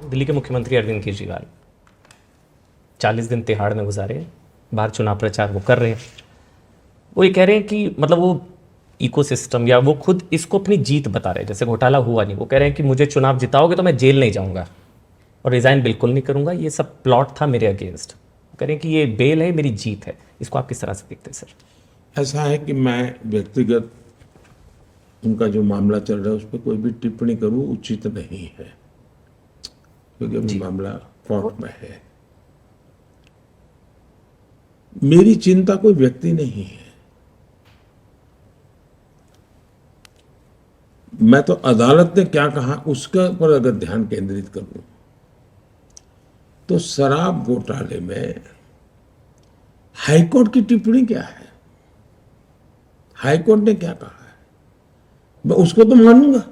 दिल्ली के मुख्यमंत्री अरविंद केजरीवाल 40 दिन तिहाड़ में गुजारे, बाहर चुनाव प्रचार वो कर रहे हैं। वो ये कह रहे हैं कि मतलब वो इकोसिस्टम या वो खुद इसको अपनी जीत बता रहे हैं, जैसे घोटाला हुआ नहीं। वो कह रहे हैं कि मुझे चुनाव जिताओगे तो मैं जेल नहीं जाऊंगा और रिज़ाइन बिल्कुल नहीं करूंगा, ये सब प्लॉट था मेरे अगेंस्ट। वो कह रहे हैं कि ये बेल है, मेरी जीत है। इसको आप किस तरह से देखते हैं सर? ऐसा है कि मैं व्यक्तिगत उनका जो मामला चल रहा है उस पर कोई भी टिप्पणी करूं उचित नहीं है, क्योंकि अभी मामला कोर्ट में है। मेरी चिंता कोई व्यक्ति नहीं है। मैं तो अदालत ने क्या कहा उसके पर अगर ध्यान केंद्रित करूं तो शराब घोटाले में हाईकोर्ट की टिप्पणी क्या है, हाईकोर्ट ने क्या कहा है, मैं उसको तो मानूंगा।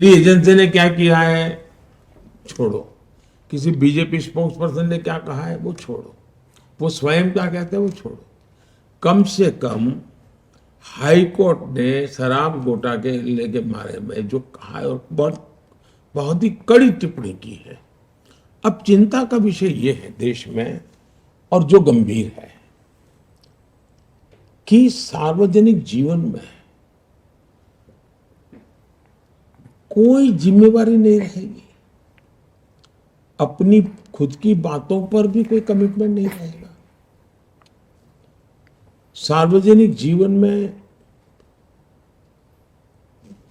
एजेंसी ने क्या किया है छोड़ो, किसी बीजेपी स्पोक्स पर्सन ने क्या कहा है वो छोड़ो, वो स्वयं क्या कहते हैं वो छोड़ो। कम से कम हाई कोर्ट ने शराब घोटाले के लेके बारे में जो कहा है और बहुत ही कड़ी टिप्पणी की है। अब चिंता का विषय ये है देश में, और जो गंभीर है, कि सार्वजनिक जीवन में कोई जिम्मेवारी नहीं रहेगी, अपनी खुद की बातों पर भी कोई कमिटमेंट नहीं रहेगा। सार्वजनिक जीवन में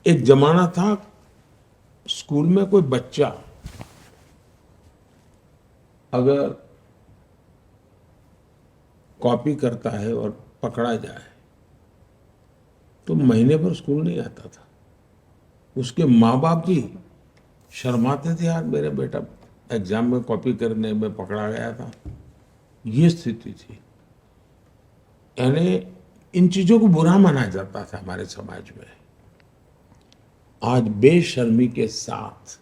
एक जमाना था, स्कूल में कोई बच्चा अगर कॉपी करता है और पकड़ा जाए तो महीने भर स्कूल नहीं आता था। उसके माँ बाप भी शर्माते थे, यार मेरा बेटा एग्जाम में कॉपी करने में पकड़ा गया था। ये स्थिति थी, यानी इन चीजों को बुरा माना जाता था हमारे समाज में। आज बेशर्मी के साथ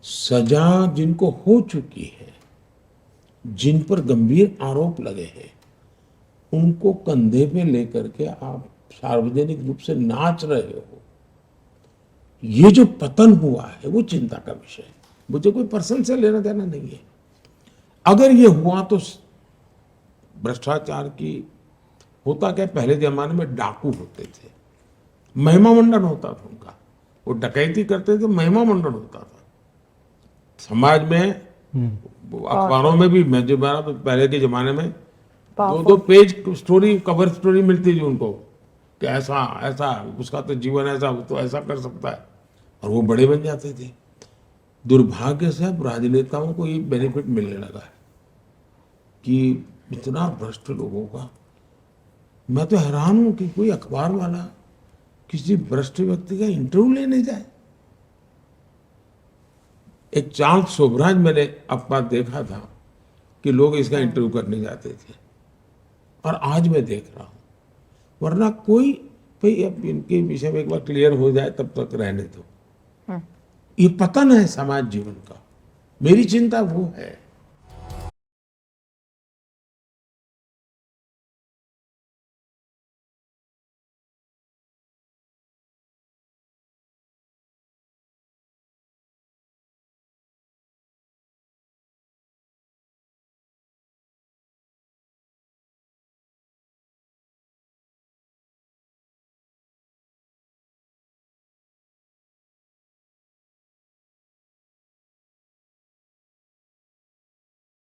सजा जिनको हो चुकी है, जिन पर गंभीर आरोप लगे हैं, उनको कंधे पे लेकर के आप सार्वजनिक रूप से नाच रहे हो, ये जो पतन हुआ है वो चिंता का विषय है। मुझे कोई पर्सन से लेना देना नहीं है। अगर ये हुआ तो भ्रष्टाचार की होता क्या, पहले जमाने में डाकू होते थे, महिमा मंडन होता था उनका, वो डकैती करते थे, महिमा मंडन होता था समाज में। अखबारों में भी मैं जो पहले के जमाने में 2-2 पेज स्टोरी, कवर स्टोरी मिलती थी उनको कि ऐसा ऐसा उसका तो जीवन ऐसा, वो तो ऐसा कर सकता है, और वो बड़े बन जाते थे। दुर्भाग्य से अब राजनेताओं को ये बेनिफिट मिलने लगा है कि इतना भ्रष्ट लोगों का। मैं तो हैरान हूं कि कोई अखबार वाला किसी भ्रष्ट व्यक्ति का इंटरव्यू लेने जाए। एक चार्ल्स शोभराज मैंने अखबार देखा था कि लोग इसका इंटरव्यू करने जाते थे, और आज मैं देख रहा हूं। वरना कोई भाई अब इनके विषय में एक बार क्लियर हो जाए तब तक रहने दो। ये पतन है समाज जीवन का, मेरी चिंता वो है।